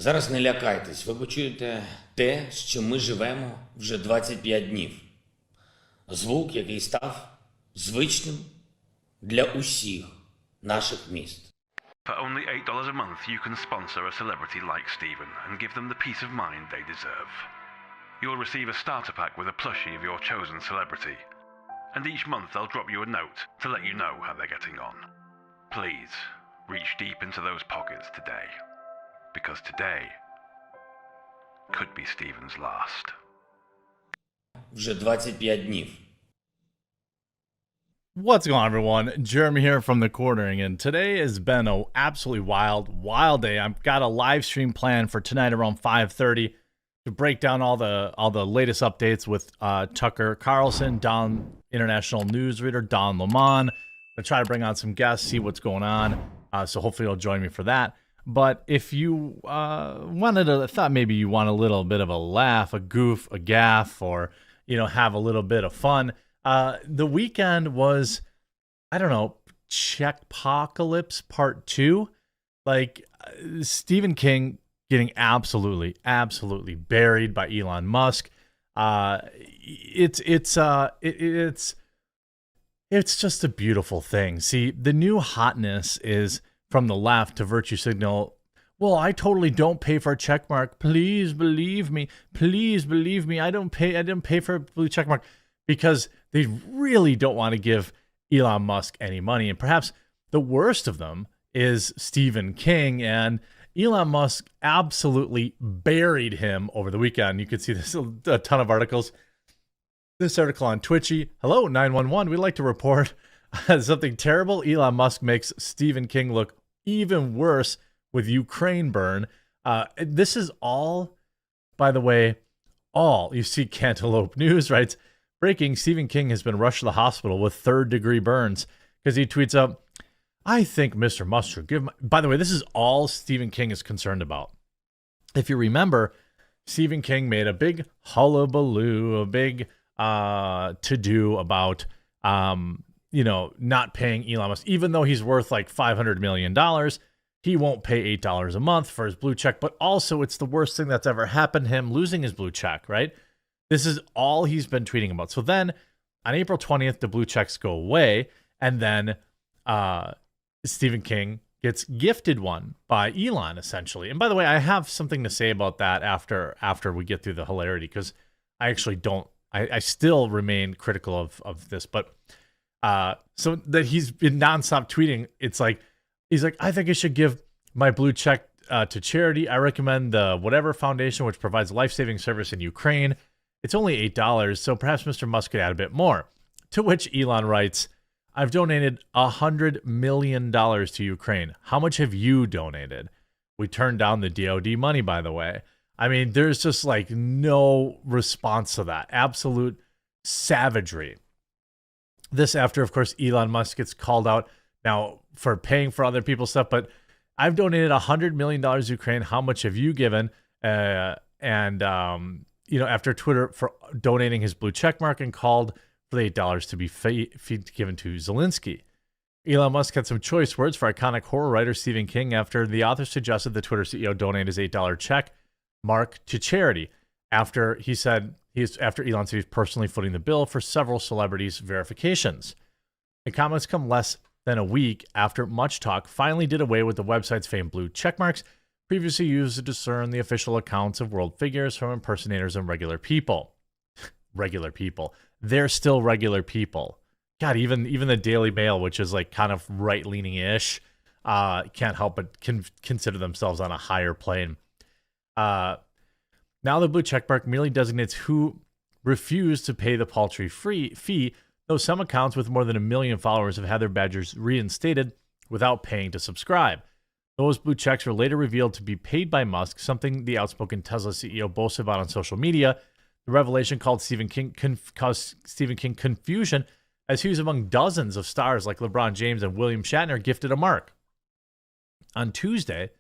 Зараз не лякайтесь, ви почуєте те, з чим ми живемо вже 25 днів. Звук, який став звичним для усіх наших міст. For only $8 a month, you can sponsor a celebrity like Stephen and give them the peace of mind they deserve. You'll receive a starter pack with a plushie of your chosen celebrity. And each month they'll drop you a note to let you know how they're getting on. Please, reach deep into those pockets today. Because today could be Stephen's last. Вже 25 днів. What's going on, everyone? Jeremy here from The Quartering, and today has been an absolutely wild day. I've got a live stream planned for tonight around 5:30 to break down all the latest updates with Tucker Carlson, international newsreader Don Lemon. To try to bring on some guests, see what's going on. So hopefully you'll join me for that. But if you thought maybe you want a little bit of a laugh, a goof, a gaffe, or have a little bit of fun. The weekend was, I don't know, Checkpocalypse Part 2. Like Stephen King getting absolutely buried by Elon Musk. It's just a beautiful thing. See, the new hotness is from the left to virtue signal. Well, I totally don't pay for a checkmark. Please believe me. Please believe me. I didn't pay for a blue checkmark. Because they really don't want to give Elon Musk any money. And perhaps the worst of them is Stephen King. And Elon Musk absolutely buried him over the weekend. You could see this a ton of articles. This article on Twitchy. Hello, 911. We'd like to report something terrible. Elon Musk makes Stephen King look even worse with Ukraine burn. This is all, by the way, you see Cantaloupe News writes, breaking, Stephen King has been rushed to the hospital with third-degree burns because he tweets out, I think Mr. Musk should give my... By the way, this is all Stephen King is concerned about. If you remember, Stephen King made a big hullabaloo, a big to-do about, not paying Elon Musk. Even though he's worth like $500 million, he won't pay $8 a month for his blue check. But also, it's the worst thing that's ever happened to him, losing his blue check, right? This is all he's been tweeting about. So then on April 20th, the blue checks go away. And then Stephen King gets gifted one by Elon, essentially. And by the way, I have something to say about that after we get through the hilarity, because I actually don't, I still remain critical of this. But so that he's been nonstop tweeting, it's like, he's like, I think I should give my blue check to charity. I recommend the whatever foundation, which provides life-saving service in Ukraine. It's only $8, so perhaps Mr. Musk could add a bit more. To which Elon writes, I've donated $100 million to Ukraine. How much have you donated? We turned down the DOD money, by the way. I mean, there's just like no response to that. Absolute savagery. This after, of course, Elon Musk gets called out now for paying for other people's stuff, but I've donated $100 million to Ukraine. How much have you given? After Twitter for donating his blue checkmark and called for the $8 to be given to Zelensky. Elon Musk had some choice words for iconic horror writer Stephen King after the author suggested the Twitter CEO donate his $8 check mark to charity. After Elon said he's personally footing the bill for several celebrities' verifications. The comments come less than a week after much talk finally did away with the website's famed blue checkmarks, previously used to discern the official accounts of world figures from impersonators and regular people. Regular people. They're still regular people. God, even the Daily Mail, which is like kind of right-leaning-ish, can't help but consider themselves on a higher plane. Now the blue checkmark merely designates who refused to pay the paltry fee, though some accounts with more than 1 million followers have had their badges reinstated without paying to subscribe. Those blue checks were later revealed to be paid by Musk, something the outspoken Tesla CEO boasted about on social media. The revelation caused Stephen King confusion as he was among dozens of stars like LeBron James and William Shatner gifted a mark. On Tuesday,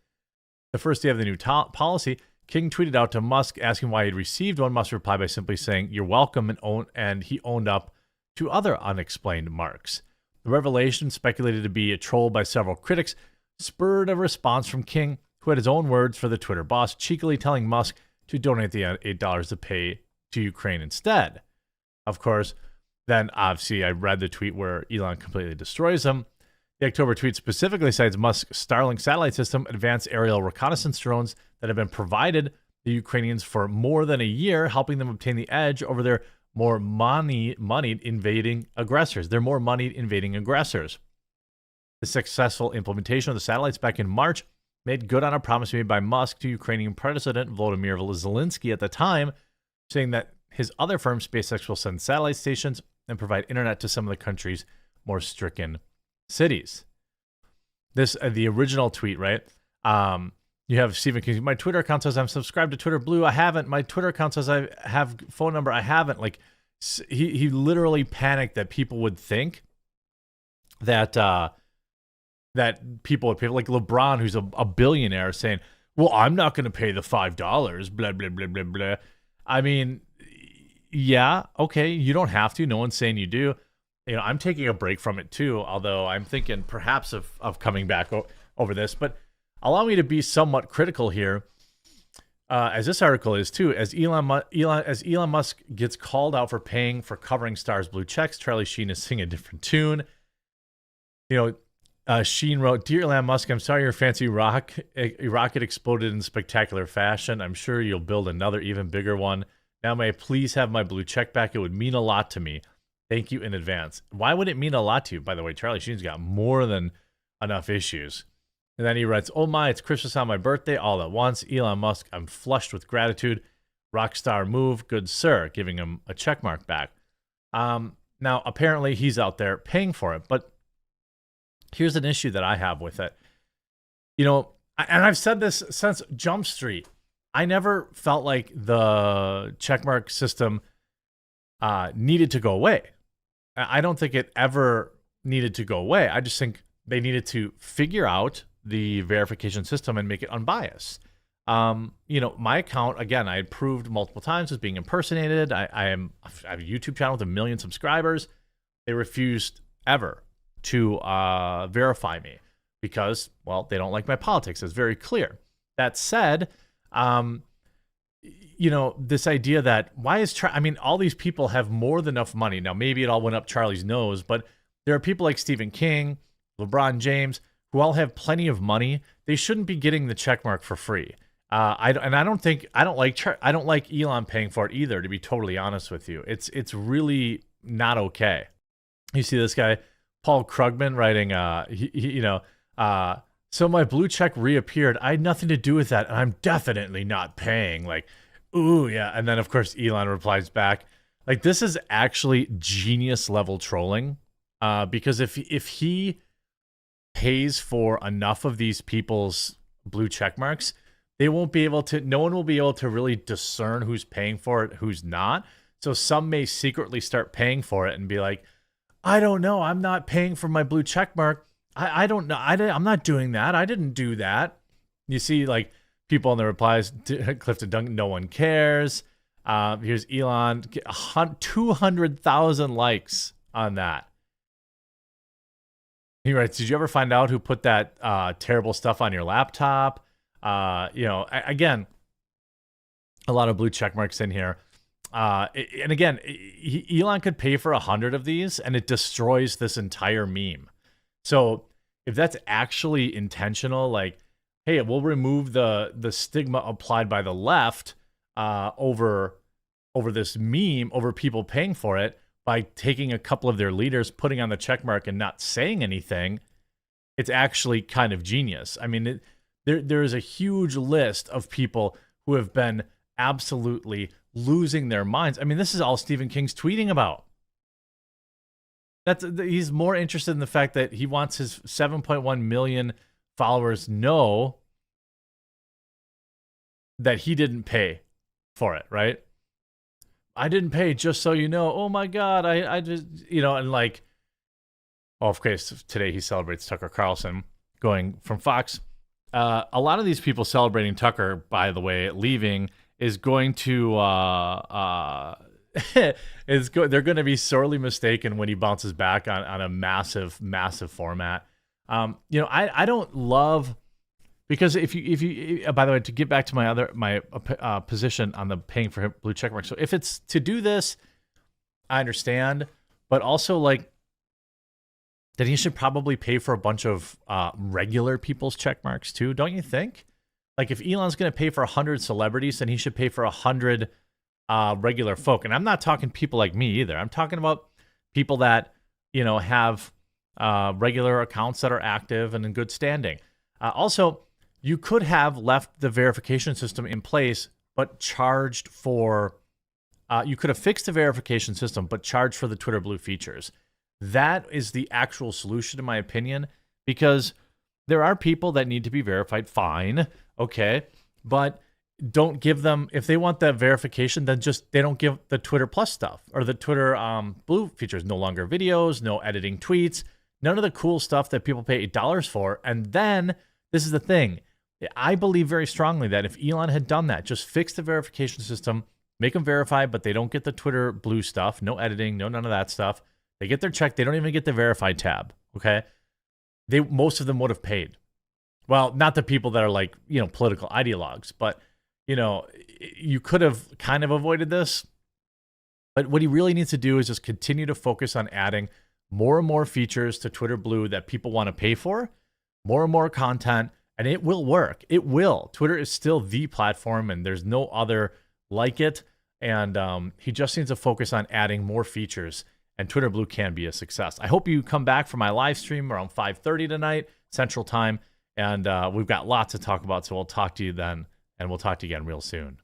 the first day of the new policy, King tweeted out to Musk asking why he'd received one. Musk replied by simply saying, "You're welcome," and he owned up to other unexplained marks. The revelation, speculated to be a troll by several critics, spurred a response from King who had his own words for the Twitter boss, cheekily telling Musk to donate the $8 to pay to Ukraine instead. Of course, then obviously I read the tweet where Elon completely destroys him. The October tweet specifically cites Musk's Starlink satellite system, advanced aerial reconnaissance drones that have been provided the Ukrainians for more than a year, helping them obtain the edge over their more moneyed invading aggressors. They're more moneyed invading aggressors. The successful implementation of the satellites back in March made good on a promise made by Musk to Ukrainian President Volodymyr Zelensky at the time, saying that his other firm, SpaceX, will send satellite stations and provide internet to some of the country's more stricken cities. This the original tweet, right? You have Stephen King. My Twitter account says I'm subscribed to Twitter Blue. I haven't. My Twitter account says I have phone number. I haven't. Like he literally panicked that people would think that that people would pay. Like LeBron, who's a billionaire, saying, "Well, I'm not going to pay the $5." Blah blah blah blah blah. I mean, yeah, okay, you don't have to. No one's saying you do. You know, I'm taking a break from it too. Although I'm thinking perhaps of coming back over this, but. Allow me to be somewhat critical here, as this article is too. As Elon Musk gets called out for paying for covering stars' blue checks, Charlie Sheen is singing a different tune. You know, Sheen wrote, "Dear Elon Musk, I'm sorry your fancy rocket exploded in spectacular fashion. I'm sure you'll build another even bigger one. Now may I please have my blue check back? It would mean a lot to me. Thank you in advance." Why would it mean a lot to you? By the way, Charlie Sheen's got more than enough issues. And then he writes, "Oh my, it's Christmas on my birthday all at once. Elon Musk, I'm flushed with gratitude. Rockstar move, good sir," giving him a check mark back. Now, apparently he's out there paying for it. But here's an issue that I have with it. You know, and I've said this since Jump Street. I never felt like the checkmark system needed to go away. I don't think it ever needed to go away. I just think they needed to figure out the verification system and make it unbiased. You know, my account, again, I had proved multiple times was being impersonated. I have a YouTube channel with 1 million subscribers. They refused ever to verify me because, well, they don't like my politics. It's very clear. That said, you know, this idea that why is I mean, all these people have more than enough money. Now, maybe it all went up Charlie's nose, but there are people like Stephen King, LeBron James, who all have plenty of money. They shouldn't be getting the check mark for free. I don't like Elon paying for it either, to be totally honest with you. It's really not okay. You see this guy, Paul Krugman, writing, so my blue check reappeared. I had nothing to do with that, and I'm definitely not paying. Like, ooh, yeah. And then, of course, Elon replies back. Like, this is actually genius level trolling, because if he pays for enough of these people's blue check marks, no one will be able to really discern who's paying for it, who's not. So some may secretly start paying for it and be like, I don't know, I'm not paying for my blue check mark. I don't know. I'm not doing that. I didn't do that. You see, like, people in the replies, Clifton Duncan, no one cares. Here's Elon, 200,000 likes on that. He writes, "Did you ever find out who put that terrible stuff on your laptop?" Again, a lot of blue check marks in here. And again, Elon could pay for 100 of these, and it destroys this entire meme. So if that's actually intentional, like, hey, we'll remove the stigma applied by the left over this meme, over people paying for it, by taking a couple of their leaders, putting on the check mark and not saying anything, it's actually kind of genius. I mean, there is a huge list of people who have been absolutely losing their minds. I mean, this is all Stephen King's tweeting about. He's more interested in the fact that he wants his 7.1 million followers know that he didn't pay for it, right? I didn't pay, just so you know. Oh my God, I just, and like, well, of course, today he celebrates Tucker Carlson going from Fox. A lot of these people celebrating Tucker, by the way, leaving, is going to, they're going to be sorely mistaken when he bounces back on a massive, massive format. I don't love Because if you, by the way, to get back to my position on the paying for blue checkmark. So if it's to do this, I understand, but also like, then he should probably pay for a bunch of regular people's check marks too, don't you think? Like if Elon's going to pay for 100 celebrities, then he should pay for 100 regular folk. And I'm not talking people like me either. I'm talking about people that, you know, have regular accounts that are active and in good standing. Also, you could have left the verification system in place, but charged for, you could have fixed the verification system, but charged for the Twitter Blue features. That is the actual solution, in my opinion, because there are people that need to be verified, fine, okay, but don't give them, if they want that verification, then just, they don't give the Twitter Plus stuff or the Twitter Blue features, no longer videos, no editing tweets, none of the cool stuff that people pay $8 for. And then, this is the thing, I believe very strongly that if Elon had done that, just fix the verification system, make them verified, but they don't get the Twitter Blue stuff, no editing, no none of that stuff. They get their check. They don't even get the verified tab. Okay. Most of them would have paid. Well, not the people that are like, you know, political ideologues, but you know, you could have kind of avoided this. But what he really needs to do is just continue to focus on adding more and more features to Twitter Blue that people want to pay for, more and more content, and it will work. It will. Twitter is still the platform and there's no other like it. And he just needs to focus on adding more features. And Twitter Blue can be a success. I hope you come back for my live stream around 5:30 tonight, Central Time. And we've got lots to talk about. So we'll talk to you then. And we'll talk to you again real soon.